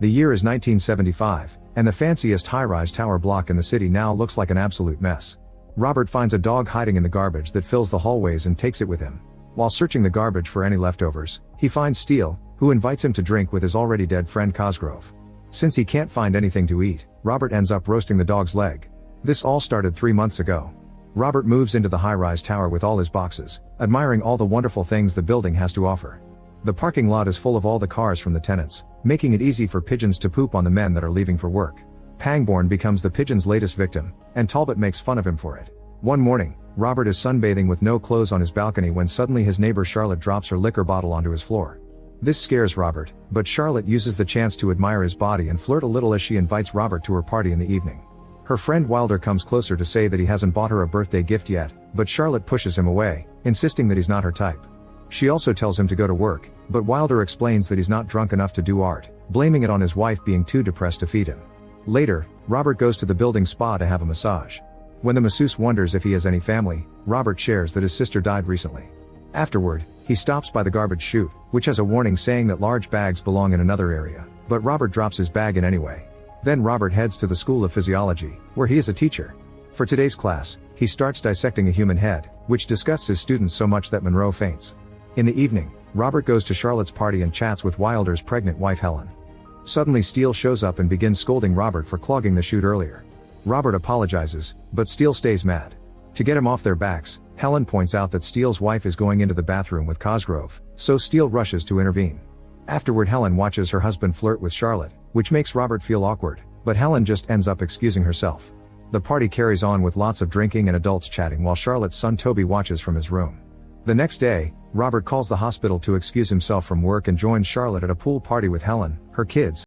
The year is 1975, and the fanciest high-rise tower block in the city now looks like an absolute mess. Robert finds a dog hiding in the garbage that fills the hallways and takes it with him. While searching the garbage for any leftovers, he finds Steele, who invites him to drink with his already dead friend Cosgrove. Since he can't find anything to eat, Robert ends up roasting the dog's leg. This all started 3 months ago. Robert moves into the high-rise tower with all his boxes, admiring all the wonderful things the building has to offer. The parking lot is full of all the cars from the tenants, making it easy for pigeons to poop on the men that are leaving for work. Pangborn becomes the pigeon's latest victim, and Talbot makes fun of him for it. One morning, Robert is sunbathing with no clothes on his balcony when suddenly his neighbor Charlotte drops her liquor bottle onto his floor. This scares Robert, but Charlotte uses the chance to admire his body and flirt a little as she invites Robert to her party in the evening. Her friend Wilder comes closer to say that he hasn't bought her a birthday gift yet, but Charlotte pushes him away, insisting that he's not her type. She also tells him to go to work, but Wilder explains that he's not drunk enough to do art, blaming it on his wife being too depressed to feed him. Later, Robert goes to the building spa to have a massage. When the masseuse wonders if he has any family, Robert shares that his sister died recently. Afterward, he stops by the garbage chute, which has a warning saying that large bags belong in another area, but Robert drops his bag in anyway. Then Robert heads to the School of Physiology, where he is a teacher. For today's class, he starts dissecting a human head, which disgusts his students so much that Monroe faints. In the evening, Robert goes to Charlotte's party and chats with Wilder's pregnant wife Helen. Suddenly Steele shows up and begins scolding Robert for clogging the chute earlier. Robert apologizes, but Steele stays mad. To get him off their backs, Helen points out that Steele's wife is going into the bathroom with Cosgrove, so Steele rushes to intervene. Afterward, Helen watches her husband flirt with Charlotte, which makes Robert feel awkward, but Helen just ends up excusing herself. The party carries on with lots of drinking and adults chatting while Charlotte's son Toby watches from his room. The next day, Robert calls the hospital to excuse himself from work and joins Charlotte at a pool party with Helen, her kids,